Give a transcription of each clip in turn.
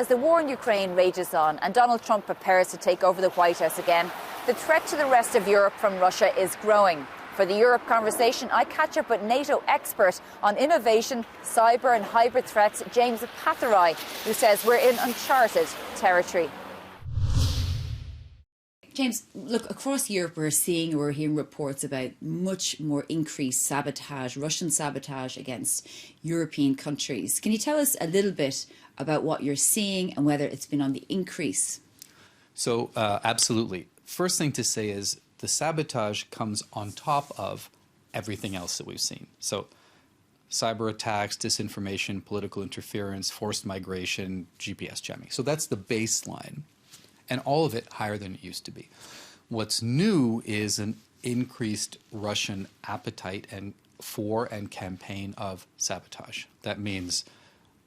As the war in Ukraine rages on and Donald Trump prepares to take over the White House again, the threat to the rest of Europe from Russia is growing. For the Europe Conversation, I catch up with NATO expert on innovation, cyber and hybrid threats, James Patherai, who says we're in uncharted territory. James, look, across Europe we're hearing reports about much more increased sabotage, Russian sabotage against European countries. Can you tell us a little bit about what you're seeing and whether it's been on the increase? So, absolutely. First thing to say is the sabotage comes on top of everything else that we've seen. So, cyber attacks, disinformation, political interference, forced migration, GPS jamming. So that's the baseline. And all of it higher than it used to be. What's new is an increased Russian appetite for and campaign of sabotage. That means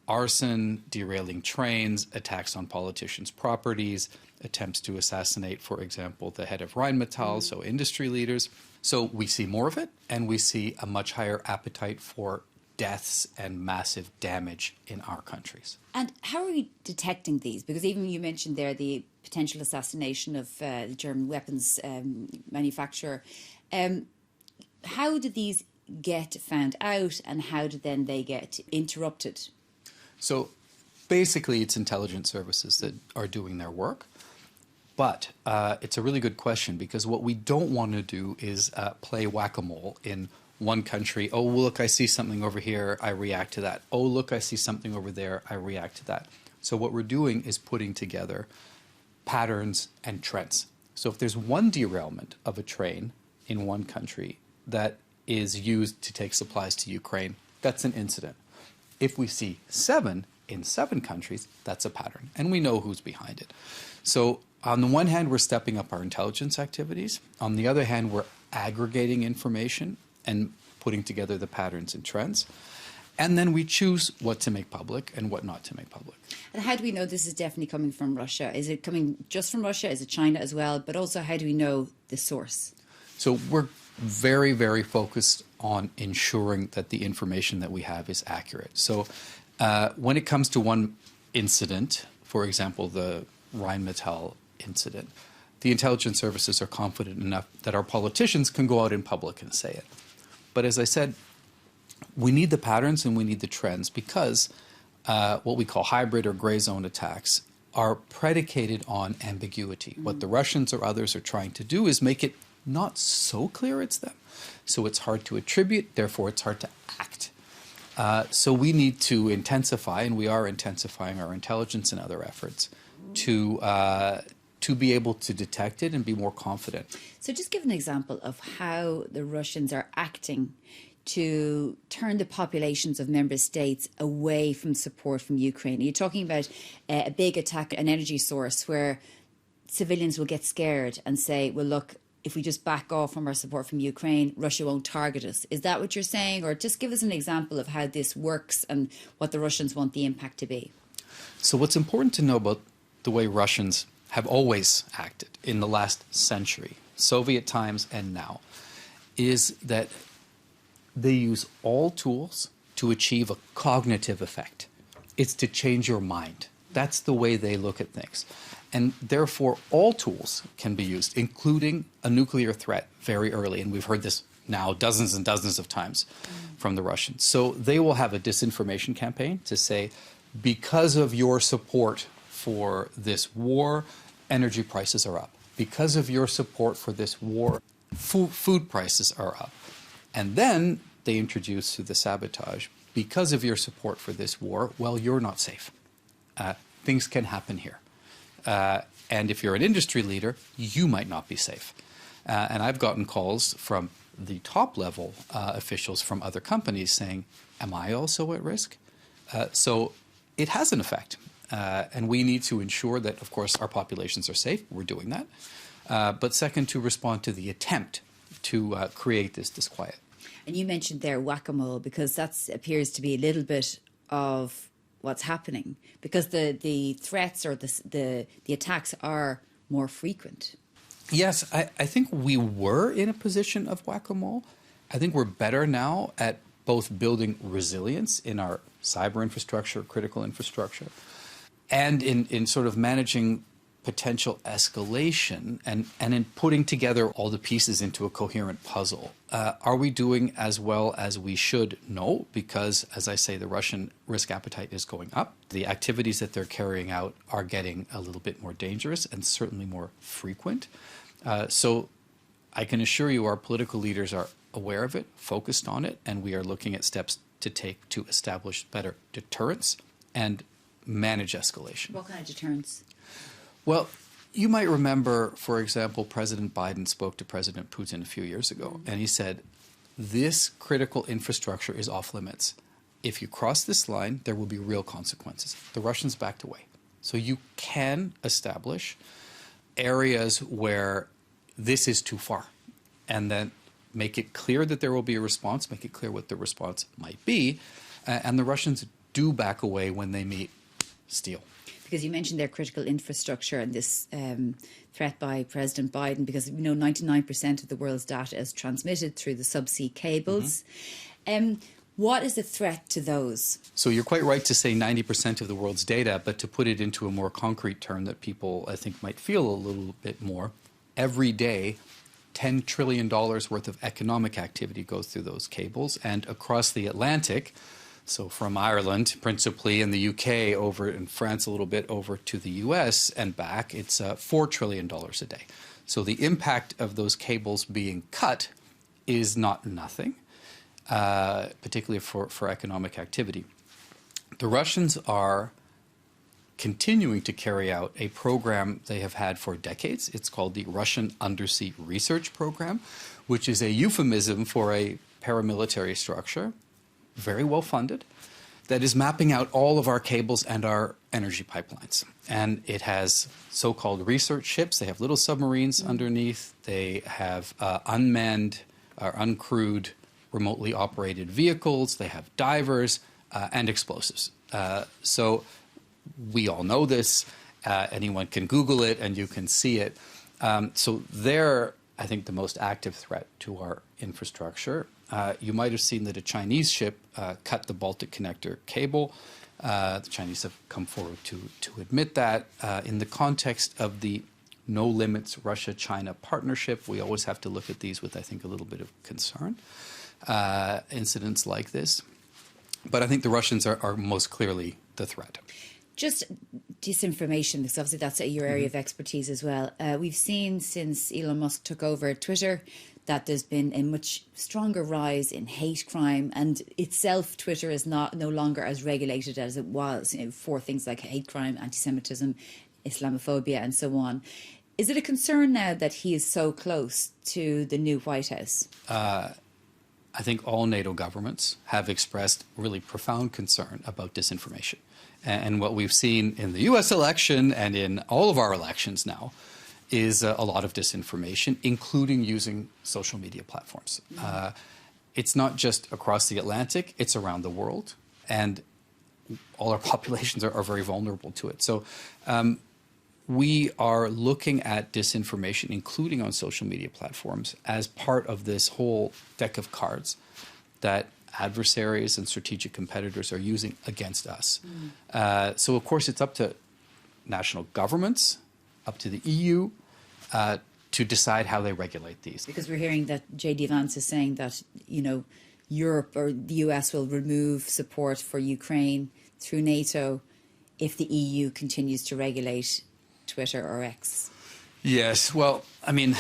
arson, derailing trains, attacks on politicians' properties, attempts to assassinate, for example, the head of Rheinmetall, so industry leaders. So we see more of it, and we see a much higher appetite for deaths and massive damage in our countries. And how are we detecting these? Because even you mentioned there the potential assassination of the German weapons manufacturer. How do these get found out, and how do then they get interrupted? So basically it's intelligence services that are doing their work. But it's a really good question, because what we don't want to do is play whack-a-mole in one country. Oh, look, I see something over here, I react to that. Oh, look, I see something over there, I react to that. So what we're doing is putting together patterns and trends. So if there's one derailment of a train in one country that is used to take supplies to Ukraine, that's an incident. If we see 7 in 7 countries, that's a pattern, and we know who's behind it. So on the one hand, we're stepping up our intelligence activities. On the other hand, we're aggregating information and putting together the patterns and trends. And then we choose what to make public and what not to make public. And how do we know this is definitely coming from Russia? Is it coming just from Russia? Is it China as well? But also, how do we know the source? So we're very, very focused on ensuring that the information that we have is accurate. So when it comes to one incident, for example, the Rheinmetall incident, the intelligence services are confident enough that our politicians can go out in public and say it. But as I said, we need the patterns and we need the trends, because what we call hybrid or gray zone attacks are predicated on ambiguity. What the Russians or others are trying to do is make it not so clear it's them. So it's hard to attribute, therefore it's hard to act. So we need to intensify, and we are intensifying our intelligence and other efforts to be able to detect it and be more confident. So just give an example of how the Russians are acting to turn the populations of member states away from support from Ukraine. Are you talking about a big attack, an energy source, where civilians will get scared and say, well, look, if we just back off from our support from Ukraine, Russia won't target us? Is that what you're saying? Or just give us an example of how this works and what the Russians want the impact to be. So what's important to know about the way Russians have always acted in the last century, Soviet times and now, is that they use all tools to achieve a cognitive effect. It's to change your mind. That's the way they look at things. And therefore, all tools can be used, including a nuclear threat very early. And we've heard this now dozens and dozens of times from the Russians. So they will have a disinformation campaign to say, because of your support for this war, energy prices are up. Because of your support for this war, food prices are up. And then they introduce through the sabotage, because of your support for this war, well, you're not safe. Things can happen here. And if you're an industry leader, you might not be safe. And I've gotten calls from the top level officials from other companies saying, am I also at risk? So it has an effect. And we need to ensure that, of course, our populations are safe. We're doing that. But second, to respond to the attempt to create this disquiet. And you mentioned there whack-a-mole, because that appears to be a little bit of what's happening, because the threats or the attacks are more frequent. Yes, I think we were in a position of whack-a-mole. I think we're better now at both building resilience in our cyber infrastructure, critical infrastructure, and in sort of managing potential escalation and in putting together all the pieces into a coherent puzzle. Are we doing as well as we should? No, because, as I say, the Russian risk appetite is going up. The activities that they're carrying out are getting a little bit more dangerous and certainly more frequent. So I can assure you our political leaders are aware of it, focused on it, and we are looking at steps to take to establish better deterrence and manage escalation. What kind of deterrence? Well, you might remember, for example, President Biden spoke to President Putin a few years ago, and he said, this critical infrastructure is off limits. If you cross this line, there will be real consequences. The Russians backed away. So you can establish areas where this is too far, and then make it clear that there will be a response, make it clear what the response might be, and the Russians do back away when they meet steel. Because you mentioned their critical infrastructure and this threat by President Biden, because 99% of the world's data is transmitted through the subsea cables. What is the threat to those? So you're quite right to say 90% of the world's data, but to put it into a more concrete term that people, I think, might feel a little bit more, every day, $10 trillion worth of economic activity goes through those cables, and across the Atlantic, so from Ireland, principally, in the UK, over in France a little bit, over to the US and back, it's $4 trillion a day. So the impact of those cables being cut is not nothing, particularly for economic activity. The Russians are continuing to carry out a program they have had for decades. It's called the Russian Undersea Research Program, which is a euphemism for a paramilitary structure, very well funded, that is mapping out all of our cables and our energy pipelines. And it has so-called research ships. They have little submarines underneath. They have unmanned or uncrewed, remotely operated vehicles. They have divers and explosives. So we all know this. Anyone can Google it and you can see it. So they're, I think, the most active threat to our infrastructure. You might have seen that a Chinese ship cut the Baltic Connector cable. The Chinese have come forward to admit that. In the context of the No Limits Russia-China partnership, we always have to look at these with, I think, a little bit of concern, incidents like this. But I think the Russians are most clearly the threat. Just disinformation, because obviously that's your area of expertise as well. We've seen since Elon Musk took over Twitter that there's been a much stronger rise in hate crime, and itself Twitter is no longer as regulated as it was for things like hate crime, anti-Semitism, Islamophobia and so on. Is it a concern now that he is so close to the new White House? I think all NATO governments have expressed really profound concern about disinformation. And what we've seen in the US election and in all of our elections now is a lot of disinformation, including using social media platforms. It's not just across the Atlantic, it's around the world. And all our populations are very vulnerable to it. So we are looking at disinformation, including on social media platforms, as part of this whole deck of cards that adversaries and strategic competitors are using against us. So, of course, it's up to national governments, up to the EU, to decide how they regulate these. Because we're hearing that J.D. Vance is saying that, Europe or the US will remove support for Ukraine through NATO if the EU continues to regulate Twitter or X. Yes, well, I mean,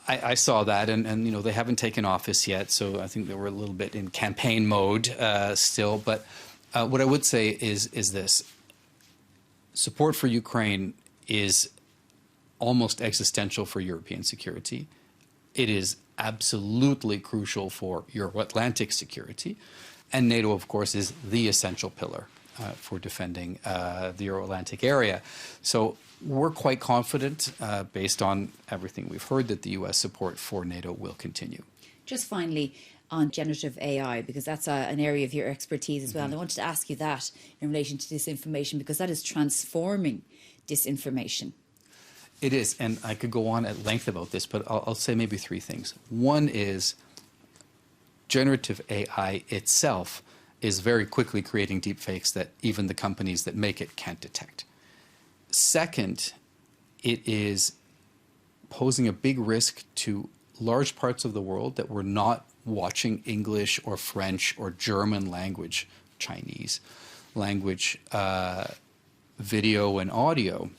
I saw that, and they haven't taken office yet, so I think they were a little bit in campaign mode still. But what I would say is this. Support for Ukraine is almost existential for European security. It is absolutely crucial for Euro-Atlantic security. And NATO, of course, is the essential pillar for defending the Euro-Atlantic area. So we're quite confident, based on everything we've heard, that the U.S. support for NATO will continue. Just finally, on generative AI, because that's an area of your expertise as well. And I wanted to ask you that in relation to disinformation, because that is transforming disinformation. It is, and I could go on at length about this, but I'll say maybe three things. One is generative AI itself is very quickly creating deepfakes that even the companies that make it can't detect. Second, it is posing a big risk to large parts of the world that were not watching English or French or German language, Chinese language, video and audio,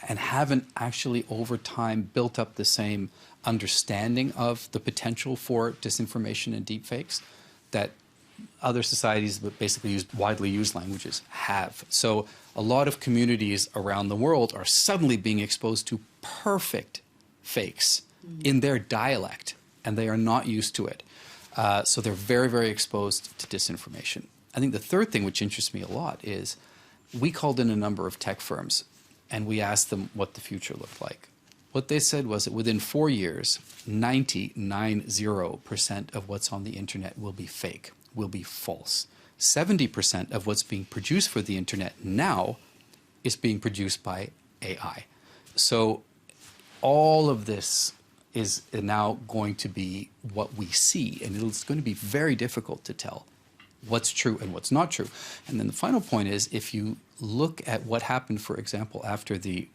and haven't actually over time built up the same understanding of the potential for disinformation and deepfakes that other societies that basically use widely used languages have. So a lot of communities around the world are suddenly being exposed to perfect fakes in their dialect, and they are not used to it. So they're very, very exposed to disinformation. I think the third thing which interests me a lot is we called in a number of tech firms and we asked them what the future looked like. What they said was that within 4 years, 90% of what's on the internet will be fake, will be false. 70% of what's being produced for the internet now is being produced by AI. So all of this is now going to be what we see, and it's going to be very difficult to tell what's true and what's not true. And then the final point is, if you look at what happened, for example, after the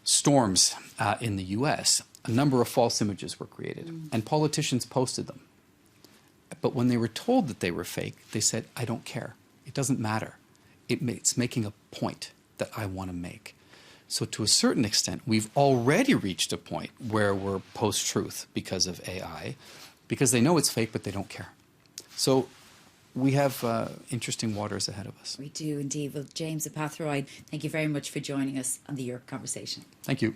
storms in the US, a number of false images were created, and politicians posted them. But when they were told that they were fake, they said, I don't care. It doesn't matter. It's making a point that I want to make. So to a certain extent, we've already reached a point where we're post-truth because of AI, because they know it's fake, but they don't care. So we have interesting waters ahead of us. We do indeed. Well, James Apatheroid, thank you very much for joining us on the Europe Conversation. Thank you.